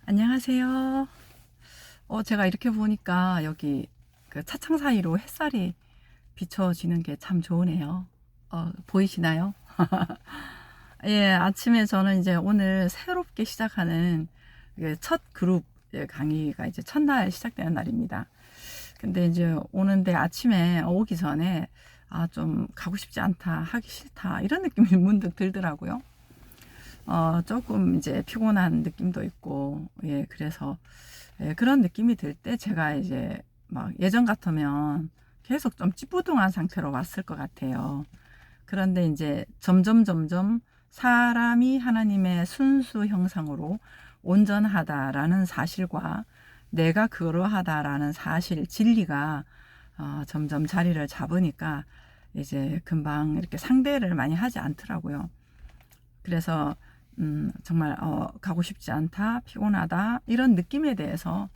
안녕하세요. 제가 이렇게 보니까 여기 그 차창 사이로 햇살이 비춰지는 게 참 좋으네요. 보이시나요? 예, 아침에 저는 이제 오늘 새롭게 시작하는 첫 그룹 강의가 이제 첫날 시작되는 날입니다. 근데 이제 오는데 아침에 오기 전에 좀 가고 싶지 않다, 하기 싫다, 이런 느낌이 문득 들더라고요. 조금 이제 피곤한 느낌도 있고, 예, 그래서, 예, 그런 느낌이 들 때 제가 이제 막 예전 같으면 계속 좀 찌뿌둥한 상태로 왔을 것 같아요. 그런데 이제 점점 사람이 하나님의 순수 형상으로 온전하다라는 사실과 내가 그러하다라는 사실, 진리가 점점 자리를 잡으니까 이제 금방 이렇게 상대를 많이 하지 않더라고요. 그래서 정말 가고 싶지 않다, 피곤하다 이런 느낌에 대해서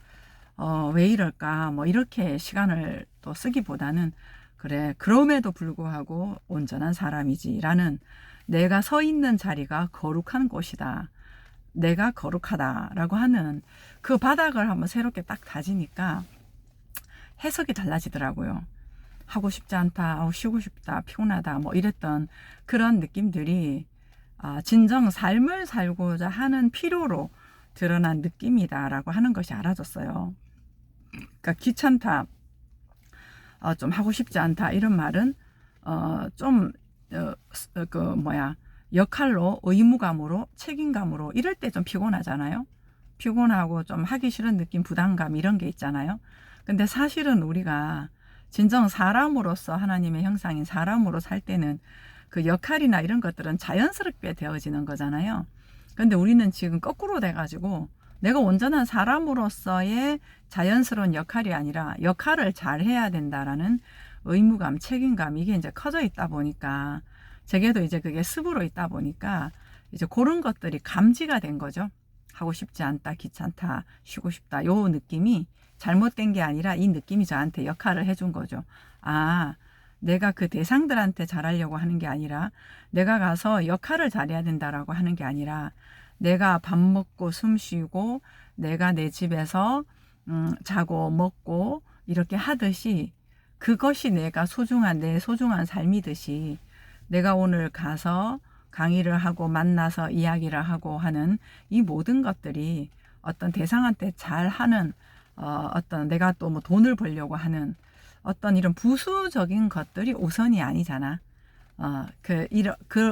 왜 이럴까 뭐 이렇게 시간을 또 쓰기보다는 그래 그럼에도 불구하고 온전한 사람이지라는 내가 서 있는 자리가 거룩한 곳이다. 내가 거룩하다라고 하는 그 바닥을 한번 새롭게 딱 다지니까 해석이 달라지더라고요. 하고 싶지 않다, 쉬고 싶다, 피곤하다 뭐 이랬던 그런 느낌들이 진정 삶을 살고자 하는 필요로 드러난 느낌이다라고 하는 것이 알아졌어요. 그러니까 귀찮다, 좀 하고 싶지 않다 이런 말은 좀 그 뭐야 역할로 의무감으로 책임감으로 이럴 때 좀 피곤하잖아요. 피곤하고 좀 하기 싫은 느낌, 부담감 이런 게 있잖아요. 근데 사실은 우리가 진정 사람으로서 하나님의 형상인 사람으로 살 때는 그 역할이나 이런 것들은 자연스럽게 되어지는 거잖아요. 근데 우리는 지금 거꾸로 돼가지고 내가 온전한 사람으로서의 자연스러운 역할이 아니라 역할을 잘 해야 된다라는 의무감, 책임감 이게 이제 커져 있다 보니까 제게도 이제 그게 습으로 있다 보니까 이제 그런 것들이 감지가 된 거죠. 하고 싶지 않다, 귀찮다, 쉬고 싶다. 요 느낌이 잘못된 게 아니라 이 느낌이 저한테 역할을 해준 거죠. 내가 그 대상들한테 잘하려고 하는 게 아니라 내가 가서 역할을 잘해야 된다라고 하는 게 아니라 내가 밥 먹고 숨 쉬고 내가 내 집에서 자고 먹고 이렇게 하듯이 그것이 내가 소중한 내 소중한 삶이듯이 내가 오늘 가서 강의를 하고 만나서 이야기를 하고 하는 이 모든 것들이 어떤 대상한테 잘하는 어떤 내가 또 뭐 돈을 벌려고 하는 어떤 이런 부수적인 것들이 우선이 아니잖아.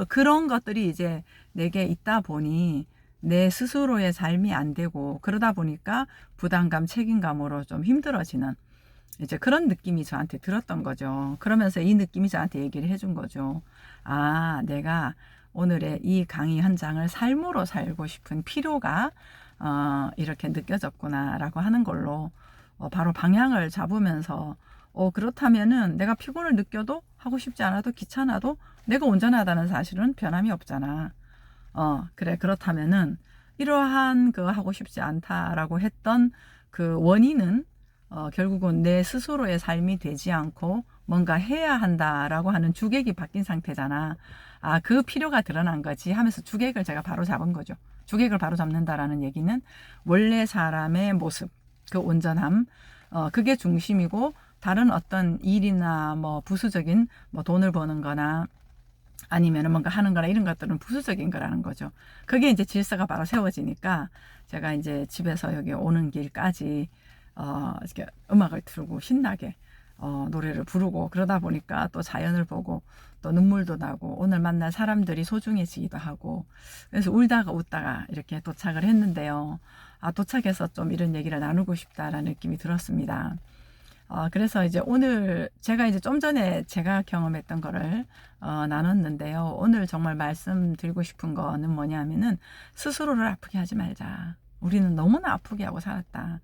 그런 것들이 이제 내게 있다 보니 내 스스로의 삶이 안 되고 그러다 보니까 부담감, 책임감으로 좀 힘들어지는 이제 그런 느낌이 저한테 들었던 거죠. 그러면서 이 느낌이 저한테 얘기를 해준 거죠. 내가 오늘의 이 강의 현장을 삶으로 살고 싶은 필요가 이렇게 느껴졌구나라고 하는 걸로 바로 방향을 잡으면서 그렇다면은 내가 피곤을 느껴도 하고 싶지 않아도 귀찮아도 내가 온전하다는 사실은 변함이 없잖아. 그래 그렇다면은 이러한 그 하고 싶지 않다라고 했던 그 원인은 결국은 내 스스로의 삶이 되지 않고 뭔가 해야 한다라고 하는 주객이 바뀐 상태잖아. 그 필요가 드러난 거지 하면서 주객을 제가 바로 잡은 거죠. 주객을 바로 잡는다라는 얘기는 원래 사람의 모습, 그 온전함, 그게 중심이고 다른 어떤 일이나 뭐 부수적인 뭐 돈을 버는 거나 아니면 뭔가 하는 거나 이런 것들은 부수적인 거라는 거죠. 그게 이제 질서가 바로 세워지니까 제가 이제 집에서 여기 오는 길까지 이렇게 음악을 틀고 신나게 노래를 부르고 그러다 보니까 또 자연을 보고 또 눈물도 나고 오늘 만날 사람들이 소중해지기도 하고 그래서 울다가 웃다가 이렇게 도착을 했는데요. 도착해서 좀 이런 얘기를 나누고 싶다라는 느낌이 들었습니다. 그래서 이제 오늘 제가 이제 좀 전에 제가 경험했던 거를 나눴는데요. 오늘 정말 말씀드리고 싶은 거는 뭐냐면은 스스로를 아프게 하지 말자. 우리는 너무나 아프게 하고 살았다.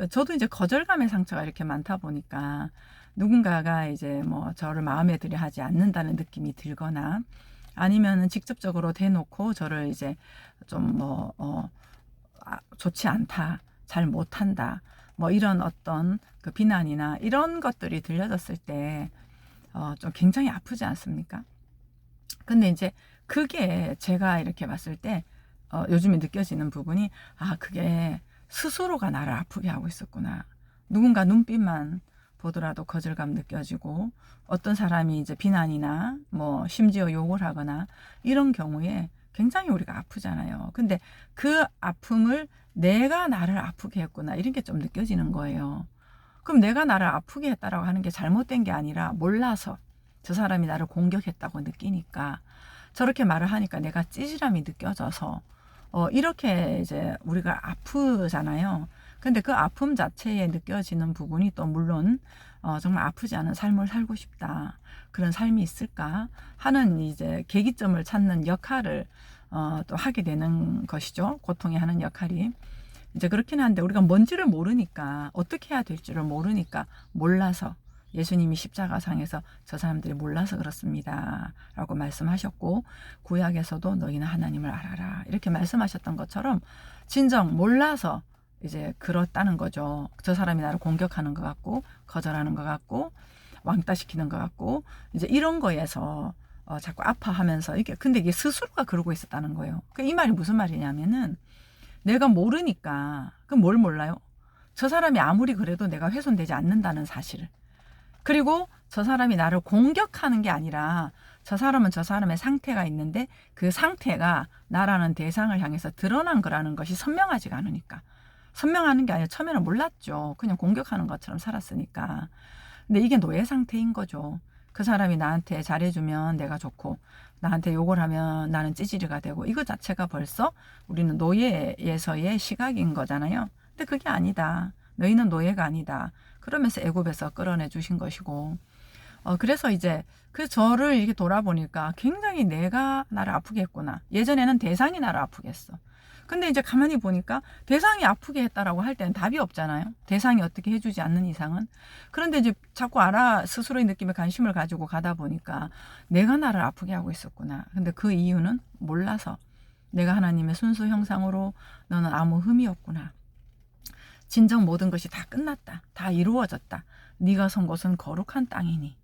저도 이제 거절감의 상처가 이렇게 많다 보니까 누군가가 이제 뭐 저를 마음에 들여 하지 않는다는 느낌이 들거나 아니면은 직접적으로 대놓고 저를 이제 좀 좋지 않다, 잘 못한다, 뭐 이런 어떤 그 비난이나 이런 것들이 들려졌을 때, 좀 굉장히 아프지 않습니까? 근데 이제 그게 제가 이렇게 봤을 때 요즘에 느껴지는 부분이, 그게 스스로가 나를 아프게 하고 있었구나. 누군가 눈빛만 보더라도 거절감 느껴지고, 어떤 사람이 이제 비난이나 뭐 심지어 욕을 하거나 이런 경우에 굉장히 우리가 아프잖아요. 근데 그 아픔을 내가 나를 아프게 했구나, 이런 게 좀 느껴지는 거예요. 그럼 내가 나를 아프게 했다라고 하는 게 잘못된 게 아니라 몰라서 저 사람이 나를 공격했다고 느끼니까, 저렇게 말을 하니까 내가 찌질함이 느껴져서 이렇게 이제 우리가 아프잖아요. 근데 그 아픔 자체에 느껴지는 부분이 또 물론 정말 아프지 않은 삶을 살고 싶다, 그런 삶이 있을까 하는 이제 계기점을 찾는 역할을 또 하게 되는 것이죠. 고통이 하는 역할이. 이제 그렇긴 한데 우리가 뭔지를 모르니까, 어떻게 해야 될지를 모르니까, 몰라서, 예수님이 십자가상에서 저 사람들이 몰라서 그렇습니다 라고 말씀하셨고, 구약에서도 너희는 하나님을 알아라 이렇게 말씀하셨던 것처럼 진정 몰라서 이제 그렇다는 거죠. 저 사람이 나를 공격하는 것 같고, 거절하는 것 같고, 왕따시키는 것 같고, 이제 이런 거에서 자꾸 아파하면서, 이게 근데 이게 스스로가 그러고 있었다는 거예요. 이 말이 무슨 말이냐면은, 내가 모르니까, 그럼 뭘 몰라요? 저 사람이 아무리 그래도 내가 훼손되지 않는다는 사실을. 그리고 저 사람이 나를 공격하는 게 아니라, 저 사람은 저 사람의 상태가 있는데 그 상태가 나라는 대상을 향해서 드러난 거라는 것이 선명하지가 않으니까. 선명하는 게 아니라 처음에는 몰랐죠. 그냥 공격하는 것처럼 살았으니까. 근데 이게 노예 상태인 거죠. 그 사람이 나한테 잘해주면 내가 좋고, 나한테 욕을 하면 나는 찌질이가 되고, 이거 자체가 벌써 우리는 노예에서의 시각인 거잖아요. 근데 그게 아니다. 너희는 노예가 아니다. 그러면서 애굽에서 끌어내 주신 것이고, 그래서 이제 그 저를 이렇게 돌아보니까 굉장히 내가 나를 아프게 했구나. 예전에는 대상이 나를 아프게 했어. 근데 이제 가만히 보니까 대상이 아프게 했다라고 할 때는 답이 없잖아요. 대상이 어떻게 해주지 않는 이상은. 그런데 이제 자꾸 스스로의 느낌에 관심을 가지고 가다 보니까 내가 나를 아프게 하고 있었구나. 근데 그 이유는 몰라서, 내가 하나님의 순수 형상으로 너는 아무 흠이 없구나. 진정 모든 것이 다 끝났다. 다 이루어졌다. 네가 선 곳은 거룩한 땅이니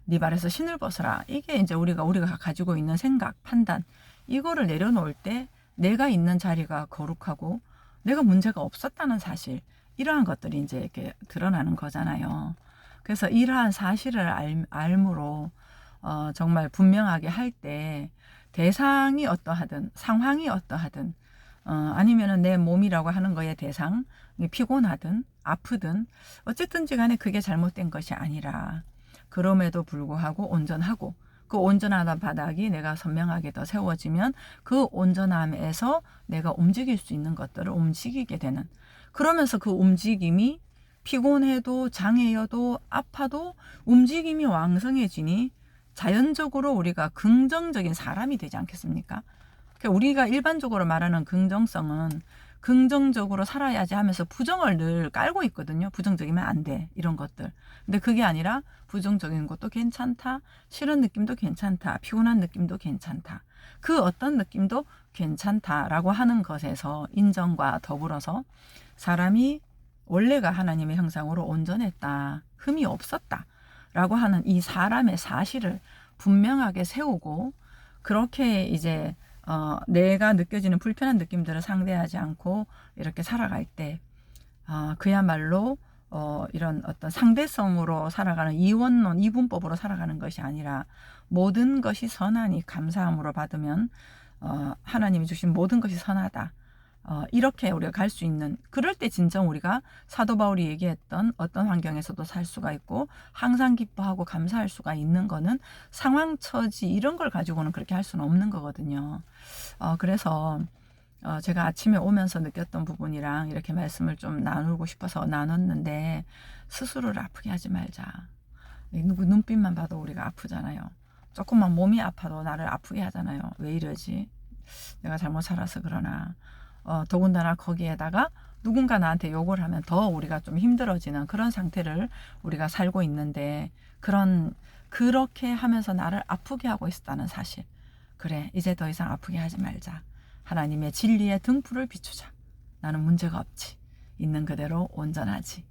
네 발에서 신을 벗어라. 이게 이제 우리가 가지고 있는 생각, 판단, 이거를 내려놓을 때 내가 있는 자리가 거룩하고 내가 문제가 없었다는 사실, 이러한 것들이 이제 이렇게 드러나는 거잖아요. 그래서 이러한 사실을 알므로 정말 분명하게 할 때, 대상이 어떠하든 상황이 어떠하든 아니면은 내 몸이라고 하는 거에 대상, 피곤하든 아프든 어쨌든지 간에 그게 잘못된 것이 아니라, 그럼에도 불구하고 온전하고, 그 온전한 바닥이 내가 선명하게 더 세워지면 그 온전함에서 내가 움직일 수 있는 것들을 움직이게 되는, 그러면서 그 움직임이 피곤해도 장애여도 아파도 움직임이 왕성해지니 자연적으로 우리가 긍정적인 사람이 되지 않겠습니까? 그러니까 우리가 일반적으로 말하는 긍정성은 긍정적으로 살아야지 하면서 부정을 늘 깔고 있거든요. 부정적이면 안 돼, 이런 것들. 근데 그게 아니라 부정적인 것도 괜찮다, 싫은 느낌도 괜찮다, 피곤한 느낌도 괜찮다, 그 어떤 느낌도 괜찮다라고 하는 것에서 인정과 더불어서 사람이 원래가 하나님의 형상으로 온전했다, 흠이 없었다 라고 하는 이 사람의 사실을 분명하게 세우고, 그렇게 이제 내가 느껴지는 불편한 느낌들을 상대하지 않고 이렇게 살아갈 때, 그야말로 이런 어떤 상대성으로 살아가는, 이원론, 이분법으로 살아가는 것이 아니라 모든 것이 선하니 감사함으로 받으면 하나님이 주신 모든 것이 선하다, 이렇게 우리가 갈 수 있는, 그럴 때 진정 우리가 사도 바울이 얘기했던 어떤 환경에서도 살 수가 있고 항상 기뻐하고 감사할 수가 있는 거는, 상황 처지 이런 걸 가지고는 그렇게 할 수는 없는 거거든요. 그래서 제가 아침에 오면서 느꼈던 부분이랑 이렇게 말씀을 좀 나누고 싶어서 나눴는데, 스스로를 아프게 하지 말자. 누구 눈빛만 봐도 우리가 아프잖아요. 조금만 몸이 아파도 나를 아프게 하잖아요. 왜 이러지? 내가 잘못 살아서 그러나. 더군다나 거기에다가 누군가 나한테 욕을 하면 더 우리가 좀 힘들어지는 그런 상태를 우리가 살고 있는데, 그렇게 하면서 나를 아프게 하고 있었다는 사실. 그래, 이제 더 이상 아프게 하지 말자. 하나님의 진리의 등불을 비추자. 나는 문제가 없지. 있는 그대로 온전하지.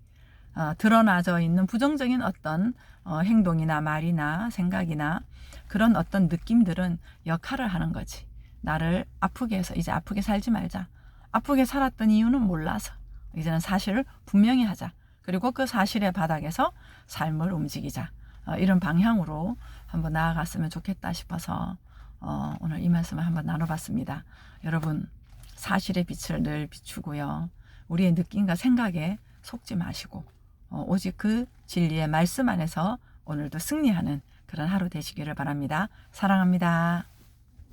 드러나져 있는 부정적인 어떤 행동이나 말이나 생각이나 그런 어떤 느낌들은 역할을 하는 거지. 나를 아프게 해서 이제 아프게 살지 말자. 아프게 살았던 이유는 몰라서 이제는 사실을 분명히 하자. 그리고 그 사실의 바닥에서 삶을 움직이자. 이런 방향으로 한번 나아갔으면 좋겠다 싶어서 오늘 이 말씀을 한번 나눠봤습니다. 여러분, 사실의 빛을 늘 비추고요. 우리의 느낌과 생각에 속지 마시고 오직 그 진리의 말씀 안에서 오늘도 승리하는 그런 하루 되시기를 바랍니다. 사랑합니다.